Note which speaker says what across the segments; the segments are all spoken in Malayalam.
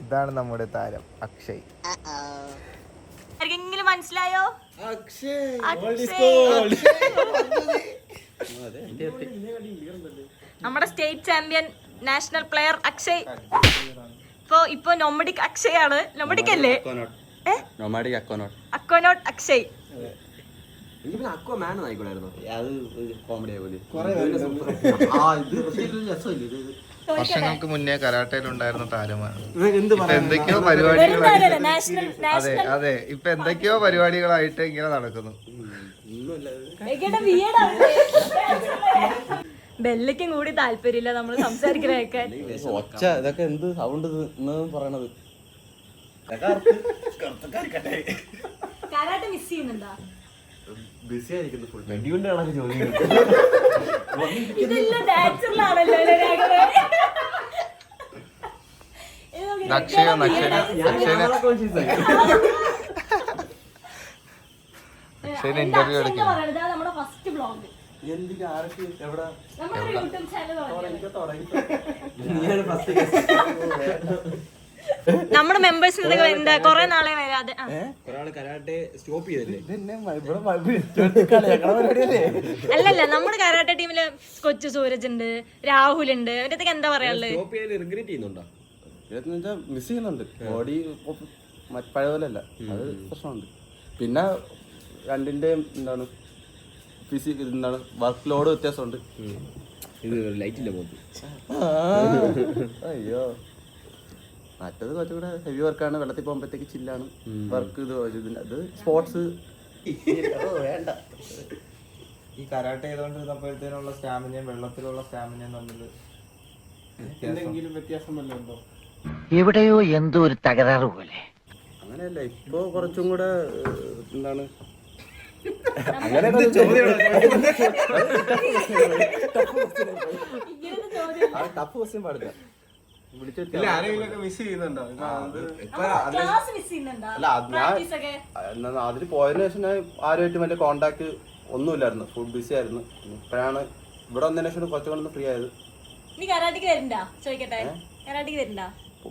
Speaker 1: ഇതാണ് നമ്മുടെ താരം അക്ഷയ്.
Speaker 2: മനസ്സിലായോ? നമ്മുടെ state champion national player Akshay. ഇപ്പൊ നൊമഡിക് അക്ഷയ് ആണ്. നൊമഡിക് അല്ലേ? അക്വനോട്ട് അക്ഷയ്.
Speaker 1: വർഷങ്ങൾക്ക് മുന്നേ കരാട്ടയിലുണ്ടായിരുന്ന താരമാണ്. എന്തൊക്കെയോ പരിപാടികളായിട്ട് അതെ അതെ ഇപ്പൊ എന്തൊക്കെയോ പരിപാടികളായിട്ട് ഇങ്ങനെ നടക്കുന്നു.
Speaker 2: ബെല്ലയ്ക്കും കൂടി താല്പര്യമില്ല നമ്മൾ സംസാരിക്കുന്നതൊക്കെ.
Speaker 3: ഒച്ച ഇതൊക്കെ എന്ത് സൗണ്ട് പറയണത്?
Speaker 2: കരാട്ടെ മിസ് ചെയ്യുന്നുണ്ടോ?
Speaker 3: ബിസി ആയിരിക്കുന്നു. ഫുൾ വെടിയുണ്ടാണ് ചോദ്യം.
Speaker 2: ഇതെല്ലാം നാച്ചുറൽ ആണല്ലോ.
Speaker 1: ഇന്റർവ്യൂ എടുക്കും.
Speaker 2: നമ്മുടെ ഫസ്റ്റ് വ്ലോഗ് യൂട്യൂബ് ചാനൽ നമ്മുടെ മെമ്പേഴ്സിന് എന്താ കൊറേ നാളെ വരാതെ അല്ലല്ല നമ്മുടെ കരാട്ടെ ടീമില് കൊച്ചു സൂരജ് ഉണ്ട്, രാഹുൽ ഉണ്ട്. അവരൊക്കെ എന്താ പറയാനുള്ളത്?
Speaker 3: മിസ് ചെയ്യുന്നുണ്ട്. ബോഡി പഴയ പോലെ അല്ല, അത് പ്രശ്നമുണ്ട്. പിന്നെ രണ്ടിന്റെയും എന്താണ് വർക്ക് ലോഡ് വ്യത്യാസമുണ്ട്. അയ്യോ മറ്റത് കുറച്ചുകൂടെ ഹെവി വർക്കാണ്. വെള്ളത്തിൽ പോകുമ്പോഴത്തേക്ക് ചില്ലാണ് വർക്ക്. ഇത് സ്പോർട്സ് വേണ്ട.
Speaker 1: ഈ കരാട്ടെ ചെയ്തോണ്ടിരുന്നപ്പോഴത്തേനുള്ള സ്റ്റാമിനയും വെള്ളത്തിലുള്ള സ്റ്റാമിനയും തമ്മിൽ എന്തെങ്കിലും വ്യത്യാസം വല്ലതും ഉണ്ടോ?
Speaker 4: എവിടെയോ എന്തോ ഒരു തകരാറ് പോലെ.
Speaker 3: അങ്ങനെയല്ല, ഇപ്പൊ കുറച്ചും കൂടെ എന്താണ് ടഫ് ക്വസ്റ്റ്യൻ പാടില്ല. അതിൽ പോയതിനു ശേഷം ഞാൻ ആരുമായിട്ടും വലിയ കോണ്ടാക്ട് ഒന്നുമില്ലായിരുന്നു. ഫുൾ ബിസി ആയിരുന്നു. ഇപ്പോഴാണ് ഇവിടെ വന്നതിന് ശേഷം കുറച്ചുകൂടെ ഫ്രീ ആയത്.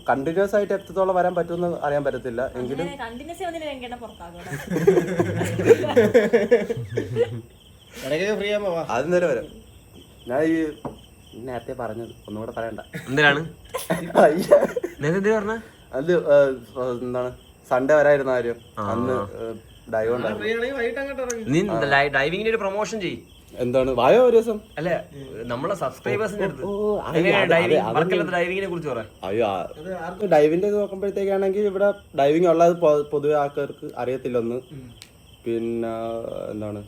Speaker 3: കണ്ടിന്യൂസ് ആയിട്ട് എത്രത്തോളം വരാൻ പറ്റുമെന്ന് അറിയാൻ പറ്റത്തില്ല. എങ്കിലും അതെന്തായാലും വരാം. ഞാൻ ഈ നേരത്തെ പറഞ്ഞത് ഒന്നുകൂടെ പറയണ്ട.
Speaker 5: എന്തിനാണ്
Speaker 3: അത് എന്താണ് സൺഡേ വരായിരുന്ന കാര്യം. അന്ന് ഡൈവ് ഉണ്ടായിരുന്നു.
Speaker 5: ഡൈവിംഗിന്റെ ഒരു പ്രൊമോഷൻ ചെയ്യും.
Speaker 3: എന്താണ് വായോ ഒരു ദിവസം?
Speaker 5: അല്ല നമ്മളെ സബ്സ്ക്രൈബേഴ്സിന്റെ അടുത്ത് ഡൈവിങ്ങിനെ കുറിച്ച് പറയാം.
Speaker 3: അയ്യോ ഡൈവിന്റെ ഇത് നോക്കുമ്പോഴത്തേക്കാണെങ്കിൽ ഇവിടെ ഡൈവിംഗ് ഉള്ളത് പൊതുവെ ആൾക്കാർക്ക് അറിയത്തില്ല. ഒന്ന് പിന്നെ എന്താണ്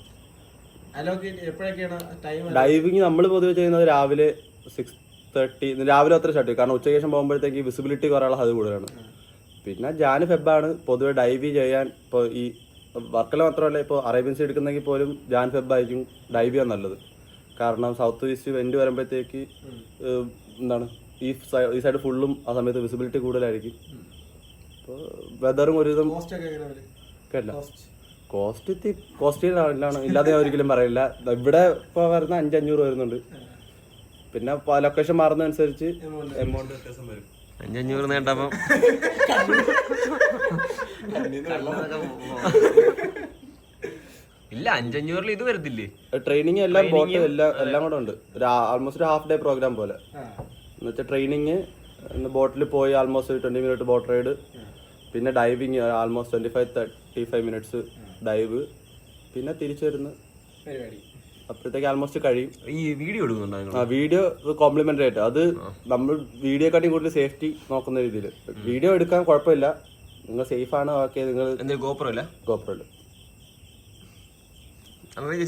Speaker 3: ഡൈവിങ് നമ്മൾ പൊതുവെ ചെയ്യുന്നത് രാവിലെ 6:30 രാവിലെ അത്ര സ്റ്റാർട്ട് ചെയ്യും. കാരണം ഉച്ചയ്ക്ക് ശേഷം പോകുമ്പോഴത്തേക്ക് വിസിബിലിറ്റി കുറയാനുള്ള അത് കൂടുതലാണ്. പിന്നെ ജാൻ ഫെബാണ് പൊതുവെ ഡൈവ് ചെയ്യാൻ. ഇപ്പോൾ ഈ വർക്കല മാത്രമല്ല, ഇപ്പോൾ അറേബ്യൻ സീ എടുക്കുന്നെങ്കിൽ പോലും ജാൻ ഫെബ് ആയിരിക്കും ഡൈവ് ചെയ്യാൻ നല്ലത്. കാരണം സൗത്ത് ഈസ്റ്റ് വെന്റ് വരുമ്പോഴത്തേക്ക് എന്താണ് ഈ സൈഡ് ഫുള്ളും ആ സമയത്ത് വിസിബിലിറ്റി കൂടുതലായിരിക്കും. അപ്പോൾ വെതറും ഒരുവിധം കേട്ടില്ല. കോസ്റ്റിലാണ് ഇല്ലാതെ ഞാൻ ഒരിക്കലും പറയില്ല. ഇവിടെ ഇപ്പോൾ വരുന്ന 500-500 വരുന്നുണ്ട്. പിന്നെ ലൊക്കേഷൻ മാറുന്നതനുസരിച്ച് എമൗണ്ട് വ്യത്യാസം വരും.
Speaker 5: 500 നേട്ടപ്പം ഇല്ല. 500 ഇത് വരത്തില്ലേ?
Speaker 3: ട്രെയിനിങ് എല്ലാം ബോട്ട് എല്ലാം കൂടെ ഉണ്ട്. ആൾമോസ്റ്റ് ഒരു ഹാഫ് ഡേ പ്രോഗ്രാം പോലെ. എന്നുവെച്ചാൽ ട്രെയിനിങ് ബോട്ടിൽ പോയി ആൾമോസ്റ്റ് 20 മിനിറ്റ് ബോട്ട് റൈഡ്. പിന്നെ ഡൈവിങ് ആൾമോസ്റ്റ് 25-35 മിനിറ്റ്സ് ഡൈവ്. പിന്നെ തിരിച്ചു വരുന്ന അപ്പോഴത്തേക്ക് ആൾമോസ്റ്റ് കഴിയും.
Speaker 5: ഈ വീഡിയോ എടുക്കുന്നുണ്ടോ?
Speaker 3: ആ വീഡിയോ കോംപ്ലിമെന്ററി ആയിട്ട്. അത് നമ്മൾ വീഡിയോക്കാട്ടിയും കൂടുതൽ സേഫ്റ്റി നോക്കുന്ന രീതിയിൽ വീഡിയോ എടുക്കാൻ കുഴപ്പമില്ല. നിങ്ങൾ സേഫ് ആണ്. ഓക്കെ. നിങ്ങൾ
Speaker 5: ഗോപ്രോ ഇല്ല?
Speaker 3: ഗോപ്രോ ഇല്ല.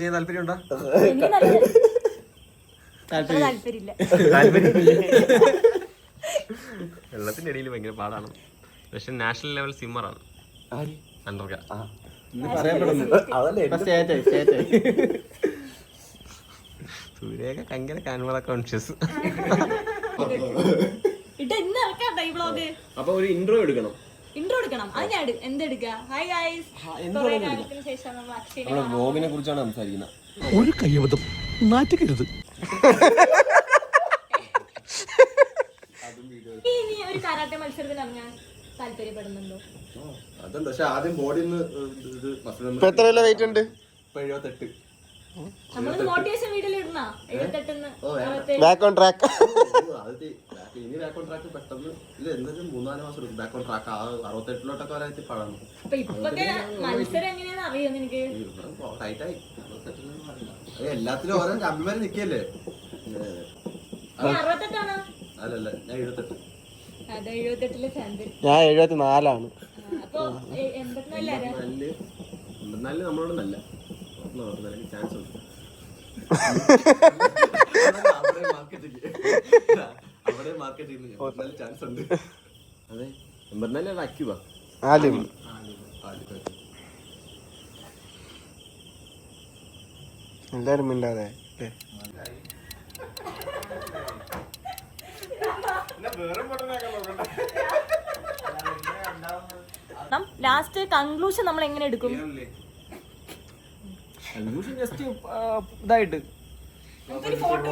Speaker 5: ചെയ്യാൻ താല്പര്യമുണ്ടോ? വെള്ളത്തിന്റെ ഇടയിൽ ഭയങ്കര പാടാണ്. പക്ഷെ നാഷണൽ ലെവൽ സ്വിമ്മറാണ്. സൂര്യൊക്കെ ഭയങ്കര കാൻവള കോൺഷ്യസ്.
Speaker 1: അപ്പൊ ഒരു ഇൻട്രോ എടുക്കണം. വ്ലോഗിനെ കുറിച്ചാണ് സംസാരിക്കുന്നത്.
Speaker 4: ഒരു കയ്യബദ്ധം നാറ്റിക്കരുത്.
Speaker 2: കരാട്ടെ മത്സരത്തിന് ഇറങ്ങാൻ താല്പര്യപ്പെടുന്നുണ്ടോ?
Speaker 3: അതുണ്ട്, പക്ഷെ ആദ്യം ബോഡി ഇത്
Speaker 1: എത്ര കിലോ വെയിറ്റ് ഉണ്ട്?
Speaker 3: 78.
Speaker 2: നമ്മള് മോട്ടിവേഷൻ വീഡിയോയിൽ ഇടുന്ന 78
Speaker 1: ബാക്ക് ഓൺ ട്രാക്ക്.
Speaker 3: ഇനി ബാക്ക് ഓൺ ട്രാക്ക് പെട്ടെന്ന് ഇല്ല, എന്തായാലും 3-4 മാസം എടുക്കും ബാക്ക് ഓൺ ട്രാക്ക്. 68-ലോട്ടൊക്കെ വരാൻ പഴം
Speaker 2: അപ്പൊ ഇപ്പൊക്കെ മത്സരം എങ്ങനെയാന്ന് അറിയോ നിനക്ക്?
Speaker 3: ടൈറ്റായി. എല്ലാത്തിലും ഓരോ ചാമ്പ്യന്മാര് നിക്കല്ലേ.
Speaker 2: 68
Speaker 3: അല്ലല്ല, ഞാൻ 78.
Speaker 2: അതെ 78 ചാമ്പ്യൻ.
Speaker 1: ഞാൻ 74
Speaker 2: അപ്പൊ 84 ആരാ?
Speaker 3: നല്ല നമ്മളോട് നല്ല ചാൻസ് ഉണ്ട്. അവിടെ മാർക്കറ്റിംഗ് ചാൻസ് ഉണ്ട്. അതെ 84 അക്യൂബ
Speaker 1: ആദ്യം എല്ലാരും മിണ്ടാതെ
Speaker 2: ലാസ്റ്റ് കൺക്ലൂഷൻ നമ്മൾ എങ്ങനെ എടുക്കും?
Speaker 5: ജസ്റ്റ് ഇതായിട്ട്
Speaker 2: ഫോട്ടോ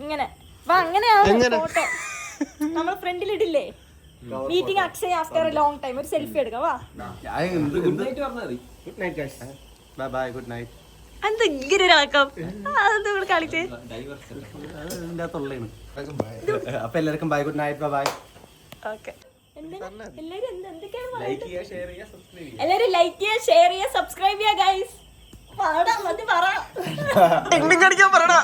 Speaker 2: ഇങ്ങനെ വാ, അങ്ങനെയാണ് ഫോട്ടോ നമ്മൾ ഫ്രണ്ടിൽ ഇടില്ലേ? Meeting Akshay after a long time ഒരു സെൽഫി എടുക്കാം. വാ,
Speaker 5: ഗുഡ് നൈറ്റ് പറഞ്ഞാൽ മതി.
Speaker 1: Good night guys. Bye bye, good night.
Speaker 2: എന്താ ഇങ്ങനെ ഒരാക്കാം? അത് നമ്മൾ കളിച്ചേ.
Speaker 3: അപ്പൊ എല്ലാവർക്കും bye, good night, bye bye.
Speaker 2: Okay. എല്ലാരും
Speaker 5: ലൈക്ക് ചെയ്യുക, ഷെയർ ചെയ്യുക, സബ്സ്ക്രൈബ് ചെയ്യുക.
Speaker 2: എല്ലാരും ലൈക്ക് ചെയ്യുക, ഷെയർ ചെയ്യുക, സബ്സ്ക്രൈബ് ചെയ്യുക ഗൈസ്. പാടാ മതി പറ.
Speaker 1: ടിങ് ടിങ് അടിക്കാൻ പറടാ.